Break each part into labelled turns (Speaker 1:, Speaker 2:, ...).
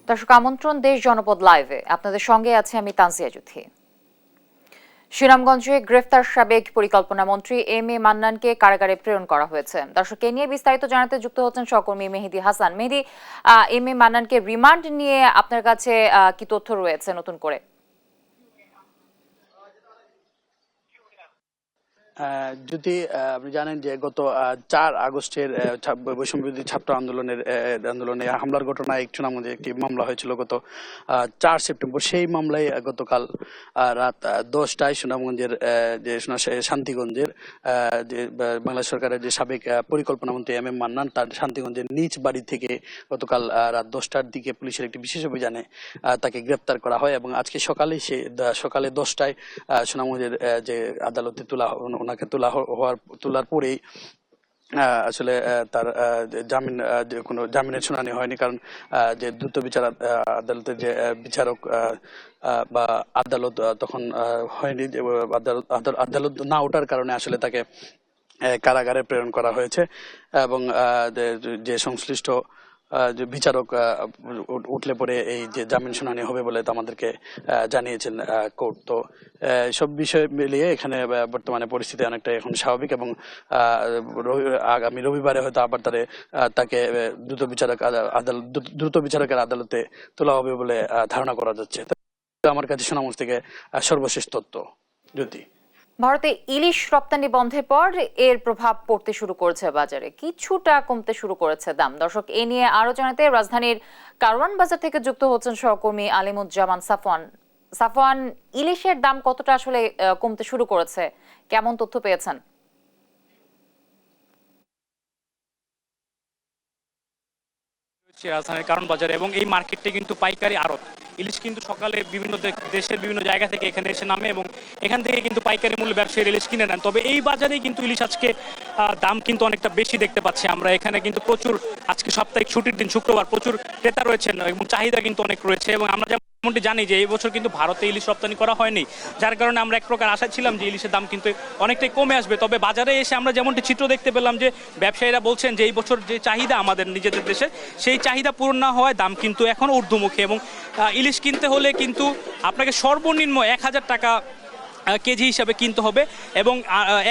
Speaker 1: দর্শক আমন্ত্রণ দেশ জনপদ লাইভে আপনাদের সঙ্গে আছে আমি তানজিয়া জুথি। সুনামগঞ্জে গ্রেফতার সাবেক পরিকল্পনা মন্ত্রী এম এ মান্নানকে কারাগারে প্রেরণ করা হয়েছে। দর্শক এ নিয়ে বিস্তারিত জানাতে যুক্ত হচ্ছেন সহকর্মী মেহেদি হাসান। মেহেদি, এম এ মান্নানকে রিমান্ড নিয়ে আপনার কাছে কি তথ্য রয়েছে নতুন করে?
Speaker 2: যদি আপনি জানেন যে গত 4 আগস্টের বৈষম্যবিরোধী ছাত্র আন্দোলনে হামলার ঘটনায় সুনামগঞ্জে একটি মামলা হয়েছিল গত 4 সেপ্টেম্বর। সেই মামলায় গতকাল রাত 10টায় সুনামগঞ্জের যে শান্তিগঞ্জের যে বাংলাদেশ সরকারের যে সাবেক পরিকল্পনা মন্ত্রী এম এম মান্নান তার শান্তিগঞ্জের নিজ বাড়ি থেকে গতকাল রাত 10টার দিকে পুলিশের একটি বিশেষ অভিযানে তাকে গ্রেপ্তার করা হয় এবং আজকে সকালে 10টায় সুনামগঞ্জের যে আদালতে ওনাকে তোলার পরেই আসলে তার কোনো জামিনের শুনানি হয়নি, কারণ যে দ্রুত বিচার আদালতের যে বিচারক বা আদালত তখন হয়নি। আদালত না ওঠার কারণে আসলে তাকে কারাগারে প্রেরণ করা হয়েছে এবং যে সংশ্লিষ্ট যে বিচারক উঠলে পরে এই যে জামিন শুনানি হবে বলে আমাদেরকে জানিয়েছেন কোর্ট। তো সব বিষয় মিলিয়ে এখানে বর্তমানে পরিস্থিতি অনেকটা এখন স্বাভাবিক এবং আগামী রবিবারে হয়তো আবার তাকে দ্রুত বিচারকের আদালতে তোলা হবে বলে ধারণা করা যাচ্ছে। আমার কাছে সুনামগঞ্জ থেকে সর্বশেষ তথ্য। যদি
Speaker 1: ভারতে ইলিশ রপ্তানি বন্ধের পর এর প্রভাব পড়তে শুরু করেছে বাজারে, কিছুটা কমতে শুরু করেছে দাম। দর্শক এ নিয়ে আরো জানাতে রাজধানীর কারওয়ান বাজার থেকে যুক্ত হচ্ছেন সহকর্মী আলিমুজ্জামান সাফওয়ান, ইলিশের দাম কতটা আসলে কমতে শুরু করেছে, কেমন তথ্য পেয়েছেন?
Speaker 3: রাজধানীর কারওয়ান বাজারে এবং এই মার্কেটটি কিন্তু পাইকারি আড়ত। ইলিশ কিন্তু সকালে বিভিন্ন দেশের বিভিন্ন জায়গা থেকে এখানে এসে নামে এবং এখান থেকে কিন্তু পাইকারি মূল্যে ব্যবসায়ীরা ইলিশ কিনে নেন। তবে এই বাজারেই কিন্তু ইলিশ আজকে দাম কিন্তু অনেকটা বেশি দেখতে পাচ্ছি আমরা। এখানে কিন্তু প্রচুর, আজকে সাপ্তাহিক ছুটির দিন শুক্রবার, প্রচুর ক্রেতা রয়েছেন এবং চাহিদা কিন্তু অনেক রয়েছে। এবং আমরা যেমনটি জানি যে এই বছর কিন্তু ভারতে ইলিশ রপ্তানি করা হয়নি, যার কারণে আমরা এক প্রকার আশা ছিলাম যে ইলিশের দাম কিন্তু অনেকটাই কমে আসবে। তবে বাজারে এসে আমরা যেমনটি চিত্র দেখতে পেলাম যে ব্যবসায়ীরা বলছেন যে এই বছর যে চাহিদা আমাদের নিজেদের দেশে, সেই চাহিদা পূরণ না হওয়ায় দাম কিন্তু এখন ঊর্ধ্বমুখী এবং ইলিশ কিনতে হলে কিন্তু আপনাকে সর্বনিম্ন 1000 টাকা কেজি হিসাবে কিনতে হবে এবং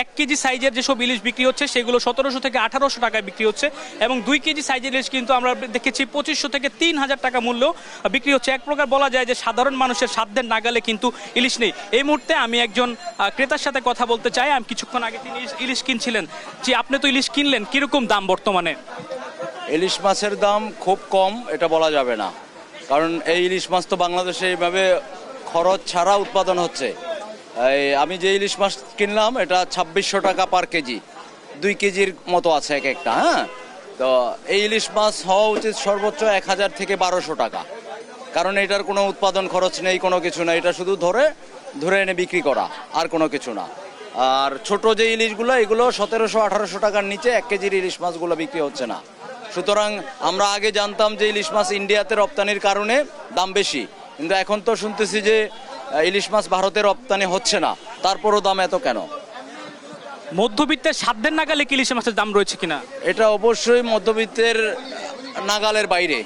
Speaker 3: 1 কেজি সাইজের যেসব ইলিশ বিক্রি হচ্ছে সেগুলো 1700 থেকে 1800 টাকায় বিক্রি হচ্ছে এবং 2 কেজি সাইজের ইলিশ কিন্তু আমরা দেখেছি 2500 থেকে 3000 টাকা মূল্য বিক্রি হচ্ছে। এক প্রকার বলা যায় যে সাধারণ মানুষের সাধ্যের নাগালে কিন্তু ইলিশ নেই। এই মুহূর্তে আমি একজন ক্রেতার সাথে কথা বলতে চাই। আমি কিছুক্ষণ আগে তিনি ইলিশ কিনছিলেন। যে আপনি তো ইলিশ কিনলেন, কিরকম দাম বর্তমানে?
Speaker 4: ইলিশ মাছের দাম খুব কম, এটা বলা যাবে না, কারণ এই ইলিশ মাছ তো বাংলাদেশে এইভাবে খরচ ছাড়া উৎপাদন হচ্ছে। আমি যে ইলিশ মাছ কিনলাম এটা 2600 টাকা পার কেজি, 2 কেজির মতো আছে এক একটা। হ্যাঁ, তো এই ইলিশ মাছ হওয়া উচিত সর্বোচ্চ 1000 থেকে 1200 টাকা, কারণ এটার কোনো উৎপাদন খরচ নেই, কোনো কিছু না, এটা শুধু ধরে এনে বিক্রি করা, আর কোনো কিছু না। আর ছোট যে ইলিশগুলো এগুলো 1700-1800 টাকার নিচে 1 কেজির ইলিশ মাছগুলো বিক্রি হচ্ছে না। সুতরাং আমরা আগে জানতাম যে ইলিশ মাছ ইন্ডিয়াতে রপ্তানির কারণে দাম বেশি, কিন্তু এখন তো শুনতেছি যে ইলিশ মাছ ভারতে রপ্তানি হচ্ছে না, তারপরও দাম এত কেন?
Speaker 3: মধ্যবিত্তের সাধ্যের নাগালে কি ইলিশ মাছের দাম রয়েছে কিনা?
Speaker 4: এটা অবশ্যই মধ্যবিত্তের নাগালের বাইরে।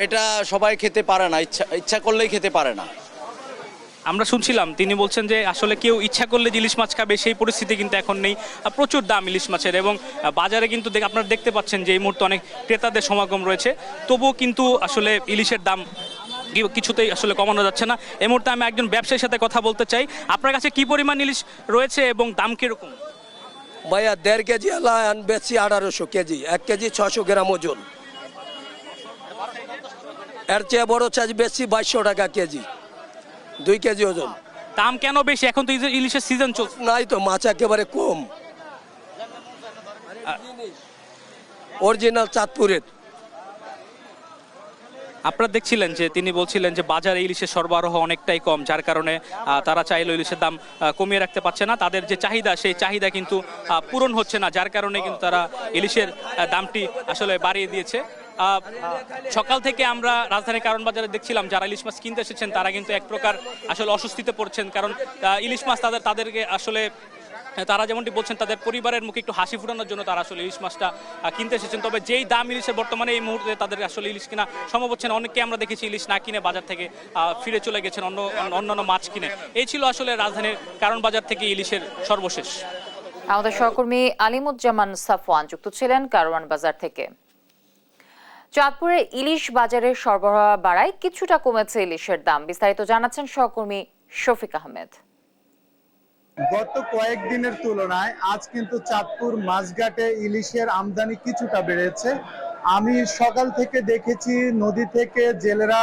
Speaker 4: এটা সবাই খেতে পারে না, ইচ্ছা করলেই খেতে পারে না।
Speaker 3: আমরা শুনছিলাম তিনি বলছেন যে আসলে কেউ ইচ্ছা করলে যে ইলিশ মাছ খাবে সেই পরিস্থিতি কিন্তু এখন নেই। প্রচুর দাম ইলিশ মাছের এবং বাজারে কিন্তু আপনারা দেখতে পাচ্ছেন যে এই মুহূর্তে অনেক ক্রেতাদের সমাগম রয়েছে, তবুও কিন্তু আসলে ইলিশের দাম কিছুতেই আসলে কমানো যাচ্ছে না। এই মুহূর্তে আমি একজন ব্যবসায়ীর সাথে কথা বলতে চাই। আপনার কাছে কি পরিমাণ ইলিশ রয়েছে এবং দাম কিরকম?
Speaker 5: ভাইয়া 1.5 কেজি বেশি 1800 কেজি, 1 কেজি 600 গ্রাম ওজন। এর চেয়ে বড় সাইজ বেশি 2200 টাকা কেজি, 2 কেজি ওজন।
Speaker 3: দাম কেন বেশি? এখন তো ইলিশের সিজন চলছে।
Speaker 5: নাই তো, মাছ একেবারে কম, অরিজিনাল চাঁদপুরের।
Speaker 3: আপনারা দেখছিলেন যে তিনি বলছিলেন যে বাজারে ইলিশের সরবরাহ অনেকটাই কম, যার কারণে তারা চাইলেও ইলিশের দাম কমিয়ে রাখতে পারছে না। তাদের যে চাহিদা সেই চাহিদা কিন্তু পূরণ হচ্ছে না, যার কারণে কিন্তু তারা ইলিশের দামটি আসলে বাড়িয়ে দিয়েছে। সকাল থেকে আমরা রাজধানীর কারওয়ান বাজারে দেখছিলাম যারা ইলিশ মাছ কিনতে এসেছেন তারা কিন্তু এক প্রকার আসলে অস্বস্তিতে পড়ছেন, কারণ ইলিশ মাছ তাদেরকে আসলে তারা যেমনটি বলছেন তাদের পরিবারের মুখে একটু হাসি ফুটানোর জন্য তারা আসলে ইলিশ মাছটা কিনতে এসেছেন। তবে যেই দাম ইলিশের বর্তমানে এই মুহূর্তে তাদের আসলে ইলিশ কিনা সম্ভব হচ্ছে না। অনেককে আমরা দেখেছি ইলিশ না কিনে বাজার থেকে ফিরে চলে গেছেন অন্যান্য মাছ কিনে। এই ছিল আসলে রাজধানীর কারণ বাজার থেকে ইলিশের সর্বশেষ।
Speaker 1: আমাদের সহকর্মী আলিমুজ্জামান সাফওয়ান যুক্ত ছিলেন কারওয়ান বাজার থেকে। চাঁদপুরে ইলিশ বাজারের সরবরাহ বাড়ায় কিছুটা কমেছে ইলিশের দাম। বিস্তারিত জানাচ্ছেন সহকর্মী শফিক আহমেদ।
Speaker 6: গত কয়েকদিনের তুলনায় আজ কিন্তু চাঁদপুর মাছঘাটে ইলিশের আমদানি কিছুটা বেড়েছে। আমি সকাল থেকে দেখেছি নদী থেকে জেলেরা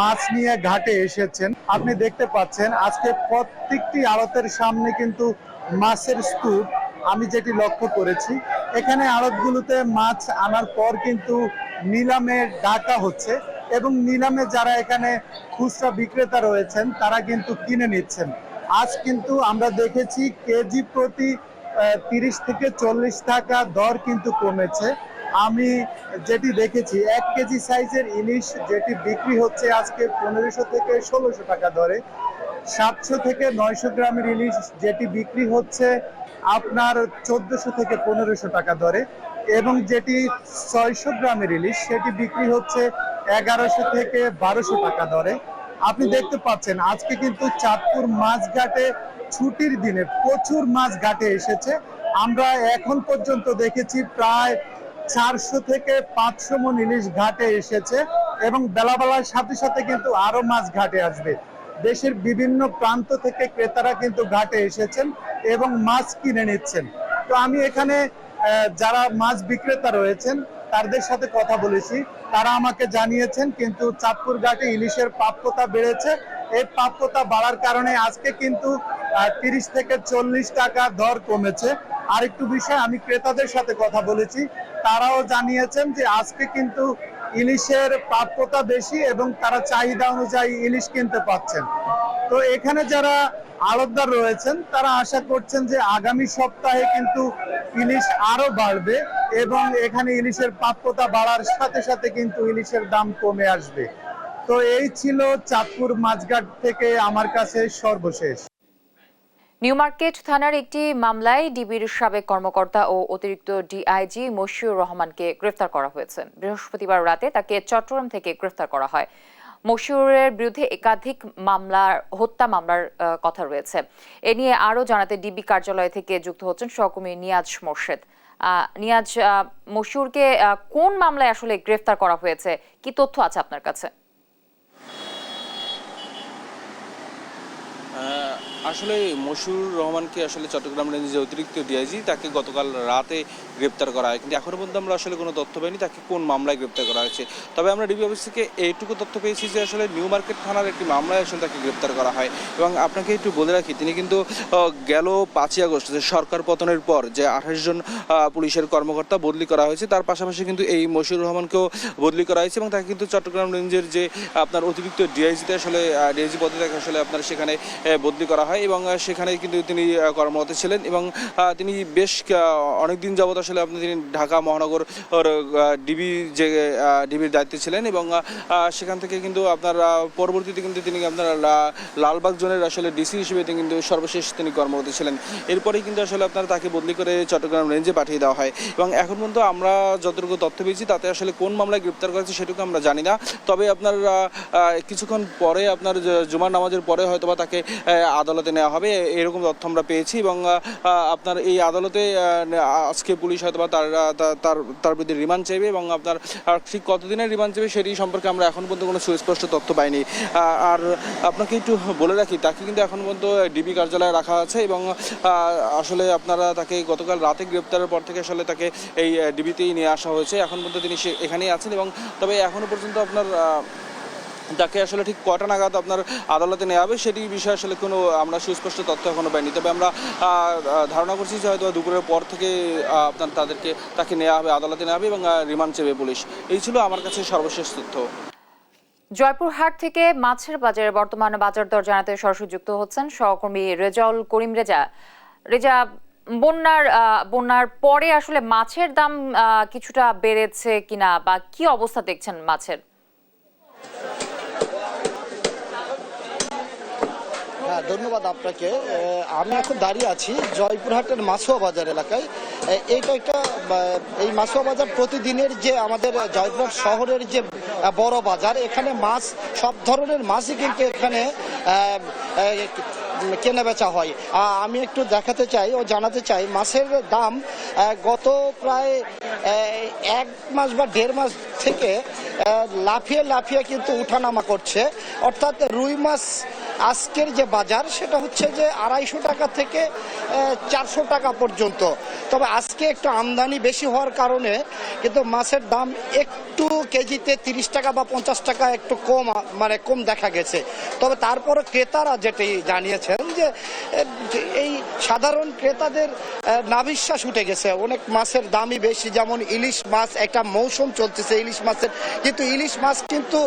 Speaker 6: মাছ নিয়ে ঘাটে এসেছেন। আপনি দেখতে পাচ্ছেন আজকে প্রত্যেকটি আড়তের সামনে কিন্তু মাছের স্তূপ। আমি যেটি লক্ষ্য করেছি, এখানে আড়তগুলোতে মাছ আনার পর কিন্তু নিলামে ডাকা হচ্ছে এবং নিলামে যারা এখানে খুচরা বিক্রেতা রয়েছেন তারা কিন্তু কিনে নিচ্ছেন। আজ কিন্তু আমরা দেখেছি কেজি প্রতি 30 থেকে 40 টাকা দর কিন্তু কমেছে। আমি যেটি দেখেছি 1 কেজি সাইজের ইলিশ যেটি বিক্রি হচ্ছে আজকে 1500 থেকে 1600 টাকা দরে, 700 থেকে 900 গ্রামের ইলিশ যেটি বিক্রি হচ্ছে আপনার 1400 থেকে 1500 টাকা দরে, এবং যেটি 600 গ্রামের ইলিশ সেটি বিক্রি হচ্ছে 1100 থেকে 1200 টাকা দরে। আপনি দেখতে পাচ্ছেন আজকে কিন্তু চাঁদপুর মাছঘাটে ছুটির দিনে প্রচুর মাছ ঘাটে এসেছে। আমরা এখন পর্যন্ত দেখেছি প্রায় 400 থেকে 500 মণ ইলিশ ঘাটে এসেছে এবং বেলাবেলার সাথে সাথে কিন্তু আরো মাছ ঘাটে আসবে। দেশের বিভিন্ন প্রান্ত থেকে ক্রেতারা কিন্তু ঘাটে এসেছেন এবং মাছ কিনে নিচ্ছেন। তো আমি এখানে যারা মাছ বিক্রেতা রয়েছেন তাদের সাথে কথা বলেছি, তারা আমাকে জানিয়েছেন কিন্তু চাঁদপুর ঘাটে ইলিশের প্রাপ্যতা বেড়েছে। এই প্রাপ্যতা বাড়ার কারণে আজকে কিন্তু 30 থেকে 40 টাকা দর কমেছে। আরেকটু বিষয়, আমি ক্রেতাদের সাথে কথা বলেছি, তারাও জানিয়েছেন যে আজকে কিন্তু ইলিশের প্রাপ্যতা বেশি এবং তারা চাহিদা অনুযায়ী ইলিশ কিনতে পাচ্ছেন। তো এখানে যারা আড়তদার রয়েছেন তারা আশা করছেন যে আগামী সপ্তাহে কিন্তু ইলিশ আরো বাড়বে এবং এখানে ইলিশের প্রাপ্যতা বাড়ার সাথে সাথে কিন্তু ইলিশের দাম কমে আসবে। তো এই ছিল চাঁদপুর মাছঘাট থেকে আমার কাছে সর্বশেষ।
Speaker 1: নিউ মার্কেট থানার একটি মামলায় ডিবির সাবেক কর্মকর্তা ও অতিরিক্ত ডিআইজি মশিউর রহমানকে গ্রেফতার করা হয়েছে। বৃহস্পতিবার রাতে তাকে চট্টগ্রাম থেকে গ্রেফতার করা হয়। মশিউরের বিরুদ্ধে একাধিক হত্যা মামলার কথা রয়েছে। এ নিয়ে আরো জানাতে ডিবি কার্যালয় থেকে যুক্ত হচ্ছেন সহকর্মী নিয়াজ মোর্শেদ। নিয়াজ, মশিউরকে কোন মামলায় আসলে গ্রেফতার করা হয়েছে, কি তথ্য আছে আপনার কাছে?
Speaker 7: আসলে মশিউর রহমানকে আসলে চট্টগ্রাম রেঞ্জের যে অতিরিক্ত ডিআইজি তাকে গতকাল রাতে গ্রেপ্তার করা হয়, কিন্তু এখনো পর্যন্ত আমরা আসলে কোনো তথ্য পাইনি তাকে কোন মামলায় গ্রেপ্তার করা হয়েছে। তবে আমরা ডিবি অফিস থেকে এইটুকু তথ্য পেয়েছি যে আসলে নিউ মার্কেট থানার একটি মামলায় আসলে তাকে গ্রেপ্তার করা হয়। এবং আপনাকে একটু বলে রাখি, তিনি কিন্তু গেল 5ই আগস্ট যে সরকার পতনের পর যে 28 জন পুলিশের কর্মকর্তা বদলি করা হয়েছে, তার পাশাপাশি কিন্তু এই মশিউর রহমানকেও বদলি করা হয়েছে এবং তাকে কিন্তু চট্টগ্রাম রেঞ্জের যে আপনার অতিরিক্ত ডিআইজিতে আসলে ডিআইজি পদে তাকে আসলে আপনার সেখানে বদলি করা হয় এবং সেখানে কিন্তু তিনি কর্মরত ছিলেন এবং তিনি বেশ অনেক দিন যাবত আসলে তিনি ঢাকা মহানগর ডিবির দায়িত্বে ছিলেন এবং সেখান থেকে কিন্তু আপনার পরবর্তীতে কিন্তু তিনি আপনার লালবাগ জোনের আসলে ডিসি হিসেবে তিনি কিন্তু সর্বশেষ তিনি কর্মরত ছিলেন। এরপরেই কিন্তু আসলে আপনার তাকে বদলি করে চট্টগ্রাম রেঞ্জে পাঠিয়ে দেওয়া হয় এবং এখন পর্যন্ত আমরা যতটুকু তথ্য পেয়েছি তাতে আসলে কোন মামলায় গ্রেপ্তার করেছে সেটুকু আমরা জানি না। তবে আপনার কিছুক্ষণ পরে আপনার জুমার নামাজের পরে হয়তোবা তাকে আদালতে নেওয়া হবে, এরকম তথ্য আমরা পেয়েছি এবং আপনার এই আদালতে আজকে পুলিশ হয়তোবা তার বিরুদ্ধে রিমান্ড চাইবে এবং আপনার ঠিক কতদিনের রিমান্ড চাইবে সেটি সম্পর্কে আমরা এখন পর্যন্ত কোনো সুস্পষ্ট তথ্য পাইনি। আর আপনাকে একটু বলে রাখি, তাকে কিন্তু এখন পর্যন্ত ডিবি কার্যালয়ে রাখা আছে এবং আসলে আপনারা তাকে গতকাল রাতে গ্রেপ্তারের পর থেকে আসলে তাকে এই ডিবিতেই নিয়ে আসা হয়েছে। এখন পর্যন্ত তিনি এখানেই আছেন এবং তবে এখনো পর্যন্ত আপনার তাকে আসলে ঠিক কটা নাগাদ আপনার আদালতে নেওয়া হবে সেটি বিষয়ে আসলে কোনো আমরা সুস্পষ্ট তথ্য এখনো পাইনি। তবে আমরা ধারণা করছি যে হয়তো দুপুরের পর থেকে আপনার তাকে নেওয়া হবে, আদালতে নেওয়া হবে এবং রিমান্ড চাইবে পুলিশ। এই ছিল আমার কাছে সর্বশেষ তথ্য।
Speaker 1: জয়পুরহাট থেকে মাছের বাজারে বর্তমান বাজার দর জানাতে সরাসরি যুক্ত হচ্ছেন সহকর্মী রেজাউল করিম। রেজা, বন্যার পরে আসলে মাছের দাম কিছুটা বেড়েছে কিনা বা কি অবস্থা দেখছেন মাছের?
Speaker 8: হ্যাঁ, ধন্যবাদ আপনাকে। আমি এখন দাঁড়িয়ে আছি জয়পুরহাটের মাছুয়া বাজার এলাকায়। এইটা একটা এই মাছুয়া বাজার প্রতিদিনের যে আমাদের জয়পুরহাট শহরের যে বড় বাজার, এখানে মাছ সব ধরনের মাছই কিন্তু এখানে কেনা বেচা হয়। আমি একটু দেখাতে চাই ও জানাতে চাই মাছের দাম গত প্রায় 1 মাস বা 1.5 মাস থেকে লাফিয়ে লাফিয়ে কিন্তু উঠানামা করছে। অর্থাৎ রুই মাছ আজকের যে বাজার সেটা হচ্ছে যে 250 টাকা থেকে 400 টাকা পর্যন্ত। তবে আজকে একটু আমদানি বেশি হওয়ার কারণে কিন্তু মাছের দাম একটু কেজিতে 30 টাকা বা 50 টাকা একটু কম দেখা গেছে। তবে তারপরে ক্রেতারা যেটি জানিয়েছেন যে এই সাধারণ ক্রেতাদের নাভিশ্বাস উঠে গেছে, অনেক মাছের দামই বেশি। যেমন ইলিশ মাছ, একটা মৌসুম চলতেছে ইলিশ মাছের, কিন্তু ইলিশ মাছ কিন্তু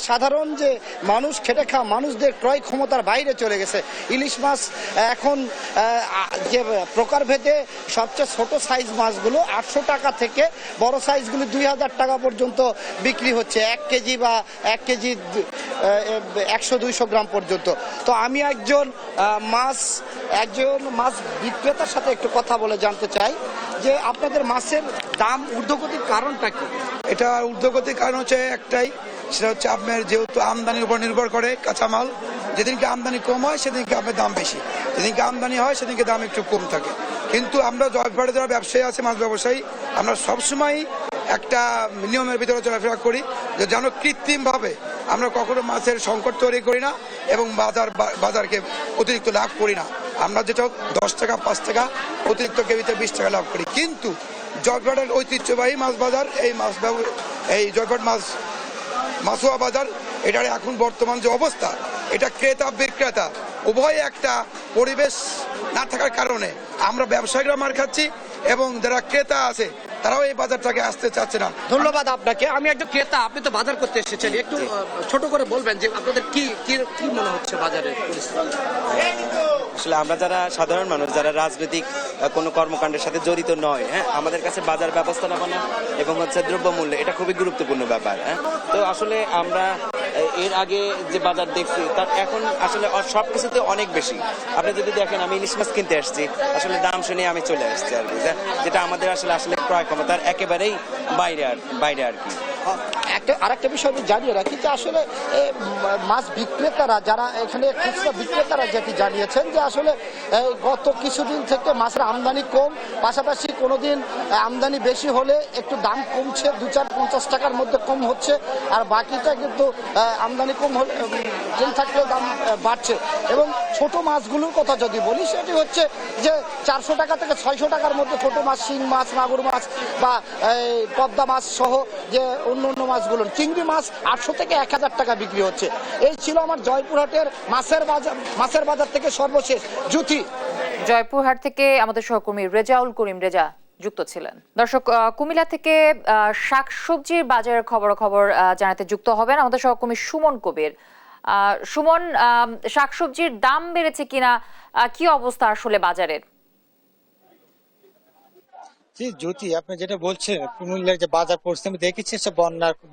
Speaker 8: সাধারণ যে মানুষ খেটে খাওয়া মানুষদের ক্রয় ক্ষমতার বাইরে চলে গেছে। ইলিশ মাছ এখন যে প্রকারভেদে সবচেয়ে ছোট সাইজ মাছগুলো 800 টাকা থেকে বড় সাইজগুলো 2000 টাকা পর্যন্ত বিক্রি হচ্ছে, 1 কেজি বা 1 কেজি 100-200 গ্রাম পর্যন্ত। তো আমি একজন মাছ বিক্রেতার সাথে একটু কথা বলে জানতে চাই যে আপনাদের মাছের দাম ঊর্ধ্বগতির কারণটা কি?
Speaker 9: এটা ঊর্ধ্বগতির কারণ হচ্ছে একটাই, সেটা হচ্ছে আপনার যেহেতু আমদানির উপর নির্ভর করে কাঁচামাল, যেদিনকে আমদানি কম হয় সেদিনকে আপনার দাম বেশি, যেদিনকে আমদানি হয় সেদিনকে দাম একটু কম থাকে। কিন্তু আমরা জয়পুরহাটে যারা ব্যবসায়ী আছে, মাছ ব্যবসায়ী, আমরা সবসময় একটা নিয়মের ভিতরে চলাফেরা করি যে যেন কৃত্রিমভাবে আমরা কখনো মাছের সংকট তৈরি করি না এবং বাজারকে অতিরিক্ত লাভ করি না। আমরা যেটা 10 টাকা 5 টাকা অতিরিক্ত কেজিতে 20 টাকা লাভ করি। কিন্তু জয়পুরহাটের ঐতিহ্যবাহী মাছ বাজার, এই জয়পুরহাট মাছুয়া বাজার, এটার এখন বর্তমান যে অবস্থা, এটা ক্রেতা বিক্রেতা উভয় একটা পরিবেশ না থাকার কারণে আমরা ব্যবসায়ীরা মার খাচ্ছি এবং যারা ক্রেতা আছে তারাও এই বাজারটাকে আসতে চাচ্ছে না।
Speaker 8: ধন্যবাদ আপনাকে। আমি একজন ক্রেতা, আপনি তো বাজার করতে এসেছেন, একটু ছোট করে বলবেন যে আপনাদের কি মনে হচ্ছে বাজারের পরিস্থিতি?
Speaker 10: আসলে আমরা যারা সাধারণ মানুষ, যারা রাজনৈতিক কোনো কর্মকাণ্ডের সাথে জড়িত নয়, হ্যাঁ, আমাদের কাছে বাজার ব্যবস্থাপনা এবং দ্রব্যমূল্য এটা খুবই গুরুত্বপূর্ণ ব্যাপার। হ্যাঁ, তো আসলে আমরা এর আগে যে বাজার দেখছি তার এখন আসলে সবকিছুতে অনেক বেশি। আপনি যদি দেখেন, আমি ইলিশ মাছ কিনতে আসছি, আসলে দাম শুনে আমি চলে আসছি আর কি, যেটা আমাদের আসলে ক্রয় ক্ষমতার একেবারেই বাইরে আর কি।
Speaker 8: আরেকটা বিষয় আমি জানিয়ে রাখি যে আসলে মাছ বিক্রেতারা যারা এখানে খুচরা বিক্রেতারা যেটি জানিয়েছেন যে আসলে গত কিছুদিন থেকে মাছের আমদানি কম, পাশাপাশি কোনোদিন আমদানি বেশি হলে একটু দাম কমছে, 2-4-50 টাকার মধ্যে কম হচ্ছে, আর বাকিটা কিন্তু আমদানি কম হলে থাকলেও দাম বাড়ছে। এবং ছোট মাছগুলোর কথা যদি বলি, সেটি হচ্ছে যে 400 টাকা থেকে 600 টাকার মধ্যে ছোট মাছ, শিং মাছ, মাগুর মাছ বা পদ্মা মাছ সহ যে অন্য মাছগুলো, চিংড়ি মাছ 800 থেকে 1000 টাকা বিক্রি হচ্ছে। এই ছিল আমার জয়পুরহাটের মাছের বাজার থেকে সর্বশেষ জুথি।
Speaker 1: জয়পুরহাট থেকে আমাদের সহকর্মী রেজাউল করিম যুক্ত ছিলেন। দর্শক, কুমিল্লা থেকে শাকসবজির বাজারের খবর জানাতে যুক্ত হবেন আমাদের সহকর্মী সুমন কবির। সুমন, শাকসবজির দাম বেড়েছে কিনা, কি অবস্থা আসলে বাজারের?
Speaker 11: জি জ্যোতি, আপনি যেটা বলছেন কুমিল্লার যে বাজার পরিস্থিতি আমি দেখেছি, সে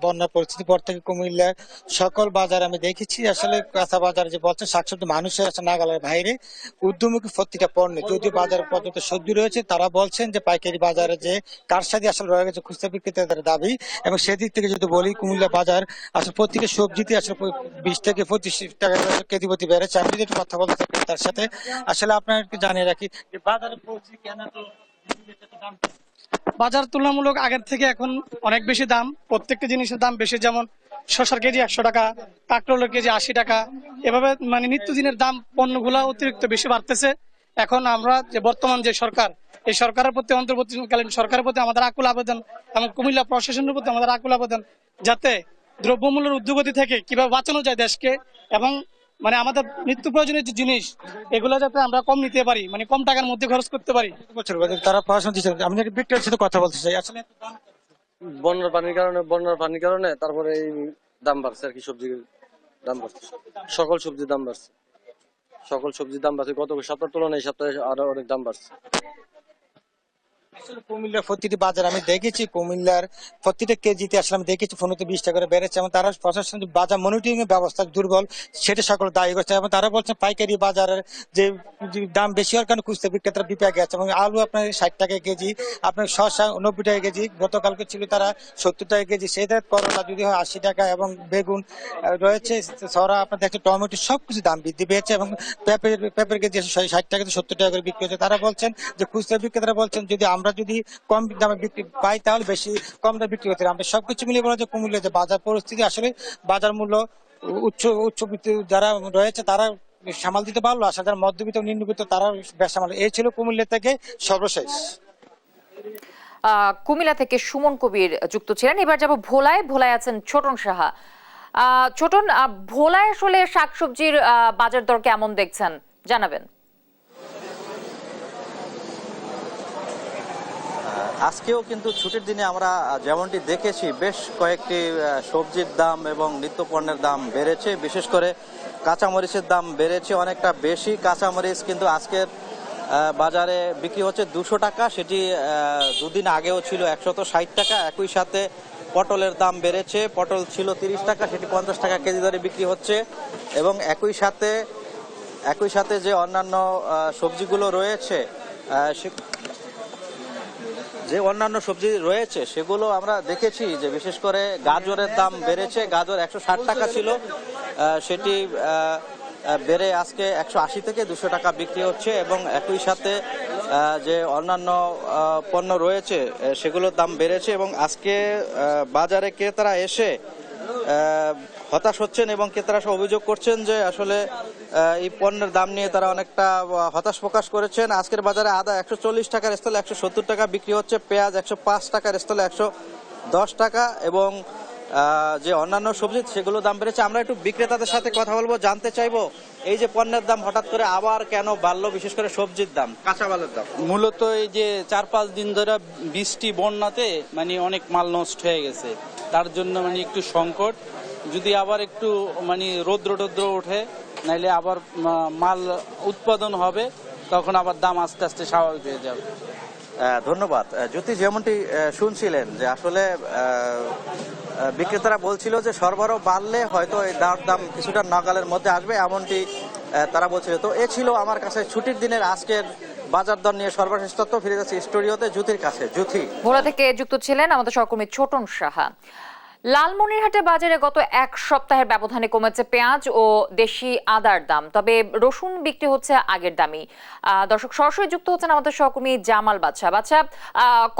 Speaker 11: বন্যার পরিস্থিতি পর থেকে কুমিল্লার সকল বাজার আমি দেখেছি। আসলে কাঁচা বাজার যে বলছে শাকসবজি মানুষের আছে নাগালের বাইরে, ঊর্ধ্বমুখী প্রতিটা পণ্যে যদিও বাজার পর্যন্ত সহ্য রয়েছে, তারা বলছেন যে পাইকারি বাজারে যে কারসাজি আসলে রয়ে গেছে খুচরা বিক্রেতাদের দাবি। এবং সেদিক থেকে যদি বলি, কুমিল্লা বাজার আসলে প্রত্যেকের সবজিতে আসলে 20 থেকে 25 টাকা কেজি প্রতি বেড়েছে। আমি যদি কথা বলতে চাই তার সাথে, আসলে আপনাকে জানিয়ে রাখি যে বাজারে পৌঁছে কেন
Speaker 12: বাজার তুলনামূলক আগের থেকে এখন অনেক বেশি দাম, প্রত্যেকটা জিনিসের দাম বেশি। যেমন শসার কেজি 100 টাকা, কাঁকরোলের কেজি 80 টাকা, এভাবে নিত্যদিনের দাম পণ্যগুলো অতিরিক্ত বেশি বাড়তেছে। এখন আমরা যে বর্তমান যে সরকার, এই সরকারের প্রতি, অন্তর্বর্তীকালীন সরকারের প্রতি আমাদের আকুল আবেদন এবং কুমিল্লা প্রশাসনের প্রতি আমাদের আকুল আবেদন, যাতে দ্রব্যমূল্যের ঊর্ধ্বগতি থেকে কিভাবে বাঁচানো যায় দেশকে, এবং আমাদের নিত্য প্রয়োজনীয় যে জিনিস এগুলো যাতে আমরা কম নিতে পারি, কম টাকার মধ্যে খরচ করতে পারি।
Speaker 11: তারা পড়াশোনা দিচ্ছে। আমি বিক্রেতার সাথে কথা বলতে চাই। আসলে
Speaker 5: বন্যার পানির কারণে তারপরে এই দাম বাড়ছে আর কি, সবজির দাম বাড়ছে, সকল সবজির দাম বাড়ছে, গত সপ্তাহের তুলনায় এই সপ্তাহে আরো অনেক দাম বাড়ছে।
Speaker 11: আসলে কুমিল্লার প্রতিটি বাজার আমি দেখেছি, কুমিল্লার প্রতিটা কেজিতে আসলে আমি দেখেছি 15-20 টাকা করে বেড়েছে এবং তারা প্রশাসন যে বাজার মনিটরিং এর ব্যবস্থা দুর্বল সেটা সকল দায়ী করছে এবং তারা বলছেন পাইকারি বাজারের যে যে দাম বেশি হওয়ার কারণে খুচরা বিক্রেতারা বিপাকে গেছে এবং আলু আপনার 60 টাকা কেজি, আপনার শসা 90 টাকা কেজি, গতকালকে ছিল তারা 70 টাকা কেজি, সেটা করলা যদি হয় 80 টাকা এবং বেগুন রয়েছে, সরা আপনার দেখছে টমেটো সবকিছু দাম বৃদ্ধি পেয়েছে এবং পেঁপের কেজি 60 টাকা থেকে 70 টাকা করে বিক্রি হচ্ছে। তারা বলছেন যে খুচরা বিক্রেতারা বলছেন যদি আমরা যদি কম দামে বিক্রি পাই তাহলে বেশি কম দামে বিক্রি করতে হবে। আমরা সবকিছু মিলিয়ে বলা যে কুমিল্লার যে বাজার পরিস্থিতি আসলে বাজার মূল্য উচ্চবিত্ত যারা রয়েছে তারা সামাল দিতে পারলো, আর যারা মধ্যবিত্ত নিম্নবিত্ত তারা বেশ সামাল। এই ছিল কুমিল্লা থেকে সর্বশেষ।
Speaker 1: কুমিল্লা থেকে সুমন কবির যুক্ত ছিলেন। এবার যাব ভোলায়। ভোলায় আছেন ছোটন সাহা। ছোটন, ভোলায় আসলে শাকসবজির বাজার দর কেমন দেখছেন জানাবেন।
Speaker 13: আজকেও কিন্তু ছুটির দিনে আমরা যেমনটি দেখেছি বেশ কয়েকটি সবজির দাম এবং নিত্য পণ্যের দাম বেড়েছে, বিশেষ করে কাঁচামরিচের দাম বেড়েছে অনেকটা বেশি। কাঁচামরিচ কিন্তু আজকের বাজারে বিক্রি হচ্ছে 200 টাকা, সেটি দুদিন আগেও ছিল 160 টাকা। একই সাথে পটলের দাম বেড়েছে, পটল ছিল 30 টাকা, সেটি 50 টাকা কেজি দরে বিক্রি হচ্ছে এবং একই সাথে যে অন্যান্য সবজিগুলো রয়েছে সেগুলো আমরা দেখেছি যে বিশেষ করে গাজরের দাম বেড়েছে। গাজর 160 টাকা ছিল, সেটি বেড়ে আজকে 180 থেকে 200 টাকা বিক্রি হচ্ছে এবং একই সাথে যে অন্যান্য পণ্য রয়েছে সেগুলোর দাম বেড়েছে এবং আজকে বাজারে ক্রেতারা এসে হতাশ হচ্ছেন এবং ক্রেতারা অভিযোগ করছেন যে আসলে এই পণ্যের দাম নিয়ে তারা অনেকটা হতাশ প্রকাশ করেছেন। আজকের বাজারে আদা 140 টাকার স্থলে 170 টাকা বিক্রি হচ্ছে, পেঁয়াজ 105 টাকার স্থলে 110 টাকা এবং যে অন্যান্য সবজি সেগুলো দাম বেড়েছে। আমরা একটু বিক্রেতাদের সাথে কথা বলবো, জানতে চাইবো এই যে পণ্যের দাম হঠাৎ করে আবার কেন বাড়লো, বিশেষ করে সবজির দাম, কাঁচা মালের দাম।
Speaker 14: মূলত এই যে 4-5 দিন ধরে বৃষ্টি বন্যাতে মানে অনেক মাল নষ্ট হয়ে গেছে, তার জন্য মানে একটু সংকট। যদি আবার একটু মানে রৌদ্র ওঠে নাইলে আবার মাল উৎপাদন হবে, তখন আবার দাম আস্তে আস্তে স্বাভাবিক হয়ে যাবে।
Speaker 13: ধন্যবাদ। জ্যোতি, যেমনটি শুনছিলেন যে আসলে বিক্রেতারা বলছিল যে সরবরাহ বাড়লে হয়তো এই দাম কিছুটা নাগালের মধ্যে আসবে, এমনটি তারা বলছিল। তো এ ছিল আমার কাছে ছুটির দিনের আজকের বাজার দর নিয়ে সর্বশেষ তথ্য। ফিরে যাচ্ছে স্টুডিওতে জ্যোতির কাছে। জ্যোতি।
Speaker 1: ভোলা থেকে যুক্ত ছিলেন আমাদের সহকর্মী ছোটন সাহা। লালমনিরহাটে বাজারে গত এক সপ্তাহের ব্যবধানে কমেছে পেঁয়াজ ও দেশি আদার দাম, তবে রসুন বিক্রি হচ্ছে আগের দামই। দর্শক সরাসরি যুক্ত হচ্ছেন আমাদের সহকর্মী জামাল বাদশা।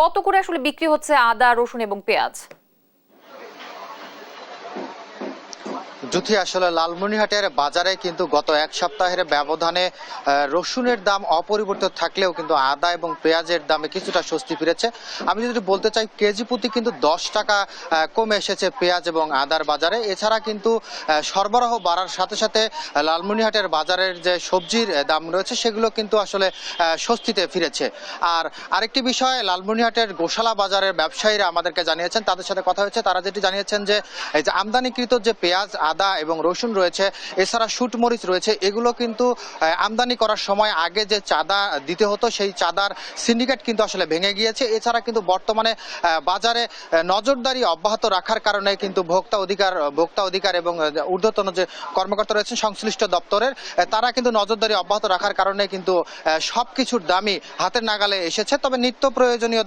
Speaker 1: কত করে আসলে বিক্রি হচ্ছে আদা, রসুন এবং পেঁয়াজ?
Speaker 15: জ্যোতি, আসলে লালমনিরহাটের বাজারে কিন্তু গত এক সপ্তাহের ব্যবধানে রসুনের দাম অপরিবর্তিত থাকলেও কিন্তু আদা এবং পেঁয়াজের দামে কিছুটা স্বস্তি ফিরেছে। আমি যদি বলতে চাই কেজি প্রতি কিন্তু 10 টাকা কমে এসেছে পেঁয়াজ এবং আদার বাজারে। এছাড়া কিন্তু সরবরাহ বাড়ার সাথে সাথে লালমনিরহাটের বাজারের যে সবজির দাম রয়েছে সেগুলো কিন্তু আসলে স্বস্তিতে ফিরেছে। আর আরেকটি বিষয়, লালমনিরহাটের গোশালা বাজারের ব্যবসায়ীরা আমাদেরকে জানিয়েছেন, তাদের সাথে কথা হয়েছে, তারা যেটি জানিয়েছেন যে এই যে আমদানিকৃত যে পেঁয়াজ, আদা এবং রসুন রয়েছে, এছাড়া শুটমরিচ রয়েছে, এগুলো কিন্তু আমদানি করার সময় আগে যে চাঁদা দিতে হতো সেই চাঁদার সিন্ডিকেট কিন্তু আসলে ভেঙে গিয়েছে। এছাড়া কিন্তু বর্তমানে বাজারে নজরদারি অব্যাহত রাখার কারণে কিন্তু ভোক্তা অধিকার এবং ঊর্ধ্বতন যে কর্মকর্তা রয়েছেন সংশ্লিষ্ট দপ্তরের, তারা কিন্তু নজরদারি অব্যাহত রাখার কারণে কিন্তু সবকিছুর দামই হাতের নাগালে এসেছে। তবে নিত্য প্রয়োজনীয়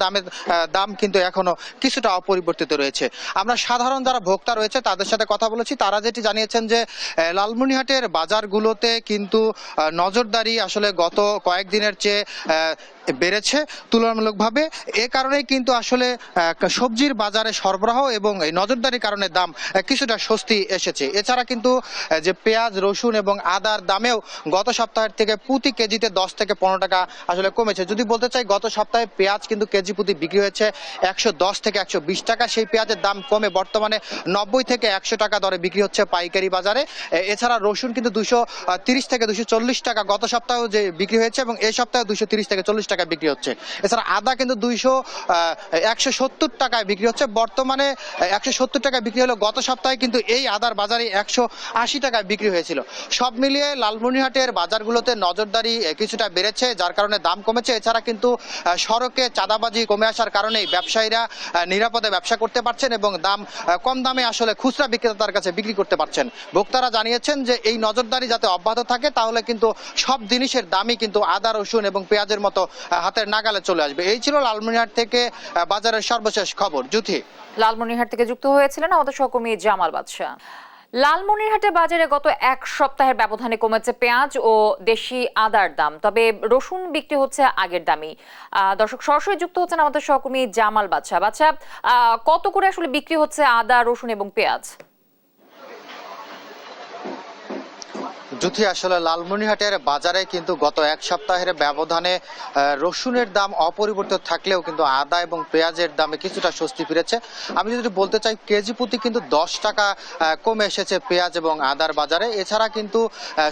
Speaker 15: দাম কিন্তু এখনো কিছুটা অপরিবর্তিত রয়েছে। আমরা সাধারণ যারা ভোক্তা রয়েছে তাদের সাথে কথা বলেছি, তারা যেটি জানিয়েছেন যে লালমনিরহাটের বাজারগুলোতে কিন্তু নজরদারি আসলে গত কয়েকদিনের চেয়ে বেড়েছে তুলনামূলকভাবে। এ কারণেই কিন্তু আসলে সবজির বাজারে সরবরাহ এবং এই নজরদারির কারণে দাম কিছুটা স্বস্তি এসেছে। এছাড়া কিন্তু যে পেঁয়াজ, রসুন এবং আদার দামেও গত সপ্তাহের থেকে প্রতি কেজিতে 10 থেকে 15 টাকা আসলে কমেছে। যদি বলতে চাই গত সপ্তাহে পেঁয়াজ কিন্তু কেজি প্রতি বিক্রি হয়েছে 110 থেকে 120 টাকা, সেই পেঁয়াজের দাম কমে বর্তমানে 90 থেকে 100 টাকা দরে বিক্রি হচ্ছে পাইকারি বাজারে। এছাড়া রসুন কিন্তু 230 থেকে 240 টাকা গত সপ্তাহেও যে বিক্রি হয়েছে এবং এই সপ্তাহে 230 থেকে 40 টাকা বিক্রি হচ্ছে। এছাড়া আদা কিন্তু 170 টাকায় বিক্রি হচ্ছে, বর্তমানে 170 টাকা বিক্রি হলো। গত সপ্তাহে কিন্তু এই আদার বাজারে 180 টাকায় বিক্রি হয়েছিল। সব মিলিয়ে লালমনিরহাটের বাজারগুলোতে নজরদারি কিছুটা বেড়েছে, যার কারণে দাম কমেছে। এছাড়া কিন্তু সড়কে চাঁদাবাজি কমে আসার কারণেই ব্যবসায়ীরা নিরাপদে ব্যবসা করতে পারছেন এবং কম দামে আসলে খুচরা বিক্রেতার কাছে বিক্রি করতে পারছেন। ভোক্তারা জানিয়েছেন যে এই নজরদারি যাতে অব্যাহত থাকে, তাহলে কিন্তু সব জিনিসের দামই কিন্তু আদা, রসুন এবং পেঁয়াজের মতো হাতের নাগালে চলে আসবে। এই ছিল লালমনিরহাট থেকে বাজারের সর্বশেষ খবর। জুথি।
Speaker 1: লালমনিরহাট থেকে যুক্ত হয়েছিলেন আমাদের সহকর্মী জামাল বাদশা। লালমনিরহাটে বাজারে গত এক সপ্তাহের ব্যবধানে কমেছে পেঁয়াজ ও দেশি আদার দাম, তবে রসুন বিক্রি হচ্ছে আগের দামই। দর্শক সরাসরি যুক্ত হচ্ছেন আমাদের সহকর্মী জামাল বাদশা। কত করে আসলে বিক্রি হচ্ছে আদা, রসুন এবং পেঁয়াজ?
Speaker 15: জুথি, আসলে লালমনিরহাটের বাজারে কিন্তু গত এক সপ্তাহের ব্যবধানে রসুনের দাম অপরিবর্তিত থাকলেও কিন্তু আদা এবং পেঁয়াজের দামে কিছুটা স্বস্তি ফিরেছে। আমি যদি বলতে চাই, কেজি প্রতি কিন্তু 10 টাকা কমে এসেছে পেঁয়াজ এবং আদার বাজারে। এছাড়া কিন্তু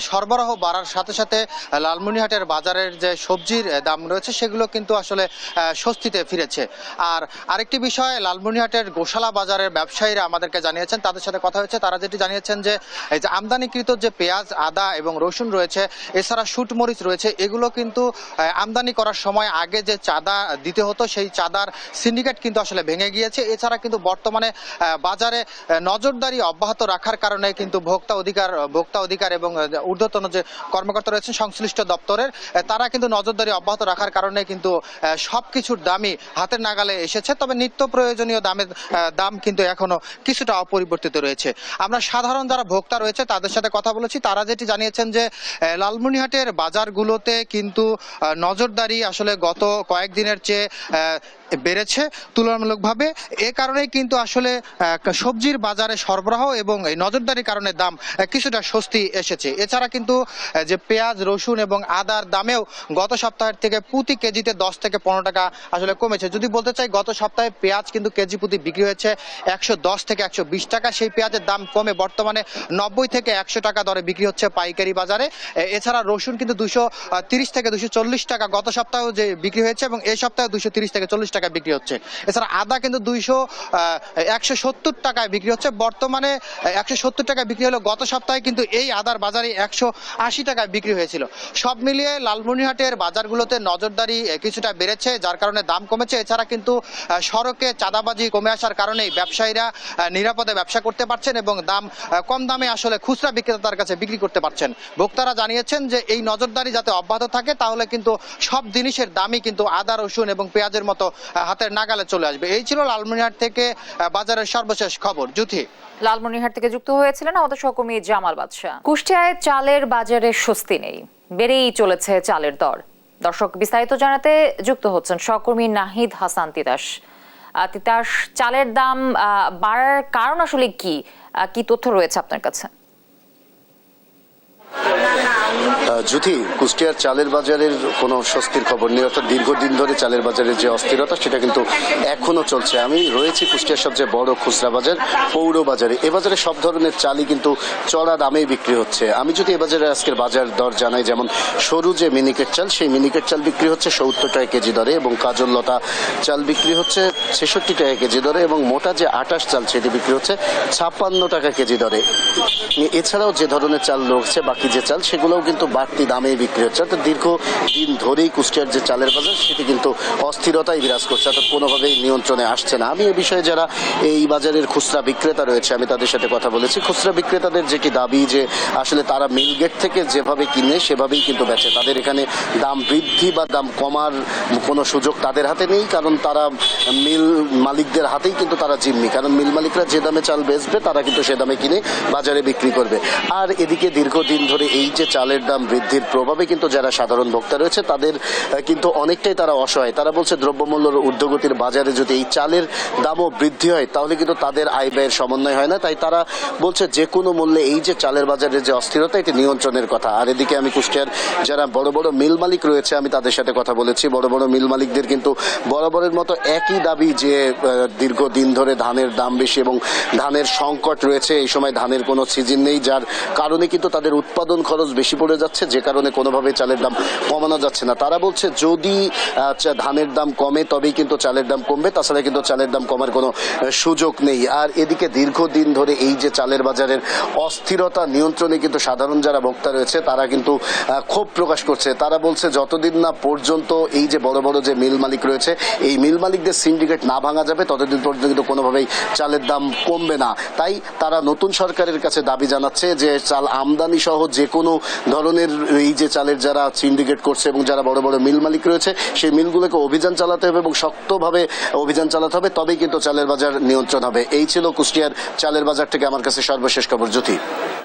Speaker 15: সরবরাহ বাড়ার সাথে সাথে লালমনিরহাটের বাজারের যে সবজির দাম রয়েছে সেগুলো কিন্তু আসলে স্বস্তিতে ফিরেছে। আর আরেকটি বিষয়, লালমনিরহাটের গোশালা বাজারের ব্যবসায়ীরা আমাদেরকে জানিয়েছেন, তাদের সাথে কথা হয়েছে, তারা যেটি জানিয়েছেন যে এই যে আমদানিকৃত যে পেঁয়াজ, আদা এবং রসুন রয়েছে, এছাড়া শুটমরিচ রয়েছে, এগুলো কিন্তু আমদানি করার সময় আগে যে চাঁদা দিতে হতো সেই চাঁদার সিন্ডিকেট কিন্তু আসলে ভেঙে গিয়েছে। এছাড়া কিন্তু বর্তমানে বাজারে নজরদারি অব্যাহত রাখার কারণে কিন্তু ভোক্তা অধিকার এবং ঊর্ধ্বতন যে কর্মকর্তা রয়েছেন সংশ্লিষ্ট দপ্তরের, তারা কিন্তু নজরদারি অব্যাহত রাখার কারণে কিন্তু সবকিছুর দামই হাতের নাগালে এসেছে। তবে নিত্য প্রয়োজনীয় দাম কিন্তু এখনো কিছুটা অপরিবর্তিত রয়েছে। আমরা সাধারণ যারা ভোক্তা রয়েছে তাদের সাথে কথা বলেছি, তারা যেটি জানিয়েছেন যে লালমনিরহাটের বাজারগুলোতে কিন্তু নজরদারি আসলে গত কয়েকদিনের চেয়ে বেড়েছে তুলনামূলকভাবে। এ কারণেই কিন্তু আসলে সবজির বাজারে সরবরাহ এবং এই নজরদারির কারণে দাম কিছুটা স্বস্তি এসেছে। এছাড়া কিন্তু যে পেঁয়াজ, রসুন এবং আদার দামেও গত সপ্তাহের থেকে প্রতি কেজিতে 10 থেকে 15 টাকা আসলে কমেছে। যদি বলতে চাই, গত সপ্তাহে পেঁয়াজ কিন্তু কেজি প্রতি বিক্রি হয়েছে 110 থেকে 120 টাকা। সেই পেঁয়াজের দাম কমে বর্তমানে 90 থেকে 100 টাকা দরে বিক্রি হচ্ছে পাইকারি বাজারে। এছাড়া রসুন কিন্তু 230 থেকে 240 টাকা গত সপ্তাহেও যে বিক্রি হয়েছে এবং এই সপ্তাহে 230 থেকে 40 টাকা বিক্রি হচ্ছে। এছাড়া আদা কিন্তু 170 টাকায় বিক্রি হচ্ছে, বর্তমানে 170 টাকা বিক্রি হলো। গত সপ্তাহে কিন্তু এই আদার বাজারে 180 টাকায় বিক্রি হয়েছিল। সব মিলিয়ে লালমনিরহাটের বাজারগুলোতে নজরদারি কিছুটা বেড়েছে, যার কারণে দাম কমেছে। এছাড়া কিন্তু সড়কে চাঁদাবাজি কমে আসার কারণেই ব্যবসায়ীরা নিরাপদে ব্যবসা করতে পারছেন এবং কম দামে আসলে খুচরা বিক্রেতার কাছে বিক্রি করতে পারছেন। ভোক্তারা জানিয়েছেন যে এই নজরদারি যাতে অব্যাহত থাকে, তাহলে কিন্তু সব জিনিসের দামই কিন্তু আদা, রসুন এবং পেঁয়াজের মতো হাতের নাগালে চলে আসবে। এই ছিল লালমনিরহাট থেকে বাজারের সর্বশেষ খবর। জুথি।
Speaker 1: লালমনিরহাট থেকে যুক্ত হয়েছিলেন আমাদের সহকর্মী জামাল বাদশা। কুষ্টিয়ায় চালের বাজারে স্বস্তি নেই, বেড়েই চলেছে চালের দর। দর্শক, বিস্তারিত জানাতে যুক্ত হচ্ছেন সহকর্মী নাহিদ হাসান তিতাস। চালের দাম বাড়ার কারণ আসলে কি তথ্য রয়েছে আপনার কাছে?
Speaker 16: জ্যোতি, কুষ্টিয়ার চালের বাজারের কোনো স্বস্তির খবর নেই। অর্থাৎ দীর্ঘদিন ধরে চালের বাজারের যে অস্থিরতা সেটা কিন্তু এখনো চলছে। আমি রয়েছি কুষ্টিয়ার সবচেয়ে বড় খুচরা বাজার পৌর বাজারে। এ বাজারে সব ধরনের চালই কিন্তু চড়া দামেই বিক্রি হচ্ছে। আমি যদি এ বাজারে আজকের বাজার দর জানাই, যেমন সরু যে মিনিকেট চাল, সেই মিনিকেট চাল বিক্রি হচ্ছে 70 টাকা কেজি দরে এবং কাজল লতা চাল বিক্রি হচ্ছে 66 টাকা কেজি দরে এবং মোটা যে 28 চাল সেটি বিক্রি হচ্ছে 56 টাকা কেজি দরে। এছাড়াও যে ধরনের চাল রয়েছে বাকি যে চাল, সেগুলোও কিন্তু বাড়তি দামে বিক্রি হচ্ছে। অর্থাৎ দীর্ঘদিন ধরেই কুষ্টিয়ার যে চালের বাজার সেটি কিন্তু অস্থিরতাই বিরাজ করছে, অর্থাৎ কোনোভাবেই নিয়ন্ত্রণে আসছে না। আমি এ বিষয়ে যারা এই বাজারের খুচরা বিক্রেতা রয়েছে আমি তাদের সাথে কথা বলেছি। খুচরা বিক্রেতাদের যেটি দাবি যে আসলে তারা মিল গেট থেকে যেভাবে কিনে সেভাবেই কিন্তু বেচে। তাদের এখানে দাম বৃদ্ধি বা দাম কমার কোনো সুযোগ তাদের হাতে নেই, কারণ তারা মিল মালিকদের হাতেই কিন্তু তারা জিম্মি। কারণ মিল মালিকরা যে দামে চাল বেচবে তারা কিন্তু সে দামে কিনে বাজারে বিক্রি করবে। আর এদিকে দীর্ঘদিন ধরে এই যে চালের দাম বৃদ্ধির প্রভাবে কিন্তু যারা সাধারণ ভোক্তা রয়েছে তাদের কিন্তু অনেকটাই তারা অসহায়। তারা বলছে দ্রব্যমূল্যের ঊর্ধ্বগতির বাজারে যদি এই চালের দামও বৃদ্ধি হয় তাহলে কিন্তু তাদের আয় ব্যয়ের সমন্বয় হয় না। তাই তারা বলছে যে কোনো মূল্যে এই যে চালের বাজারের যে অস্থিরতা এটি নিয়ন্ত্রণের কথা। আর এদিকে আমি কুষ্টিয়ার যারা বড় বড় মিল মালিক রয়েছে আমি তাদের সাথে কথা বলেছি। বড় বড় মিল মালিকদের কিন্তু বরাবরের মতো একই দাবি যে দীর্ঘদিন ধরে ধানের দাম বেশি এবং ধানের সংকট রয়েছে। এই সময় ধানের কোনো সিজন নেই, যার কারণে কিন্তু তাদের উৎপাদন খরচ বেশি পড়ে যাচ্ছে, যে কারণে কোনোভাবে চালের দাম কমানো যাচ্ছে না। তারা বলছে যদি ধানের দাম কমে তবেই কিন্তু চালের দাম কমবে, তাছাড়া কিন্তু চালের দাম কমার কোনো সুযোগ নেই। আর এদিকে দীর্ঘদিন ধরে এই যে চালের বাজারের অস্থিরতা নিয়ন্ত্রণে কিন্তু সাধারণ যারা ভোক্তা রয়েছে তারা কিন্তু ক্ষোভ প্রকাশ করছে। তারা বলছে যতদিন না পর্যন্ত এই যে বড় বড় যে মিল মালিক রয়েছে এই মিল মালিকদের সিন্ডিকেট না ভাঙা যাবে ততদিন পর্যন্ত কিন্তু কোনোভাবেই চালের দাম কমবে না। তাই তারা নতুন সরকারের কাছে দাবি জানাচ্ছে যে চাল আমদানি সহ যে কোনো ধরনের এই যে চালের যারা সিন্ডিকেট করছে এবং যারা বড় বড় মিল মালিক রয়েছে সেই মিলগুলোকে অভিযান চালাতে হবে এবং শক্তভাবে অভিযান চালাতে হবে, তবেই কিন্তু চালের বাজার নিয়ন্ত্রণ হবে। এই ছিল কুষ্টিয়ার চালের বাজার থেকে আমার কাছে সর্বশেষ খবর। জ্যোতি,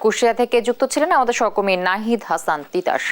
Speaker 1: কুষ্টিয়া থেকে যুক্ত ছিলেন আমাদের সহকর্মী নাহিদ হাসান তিতাস।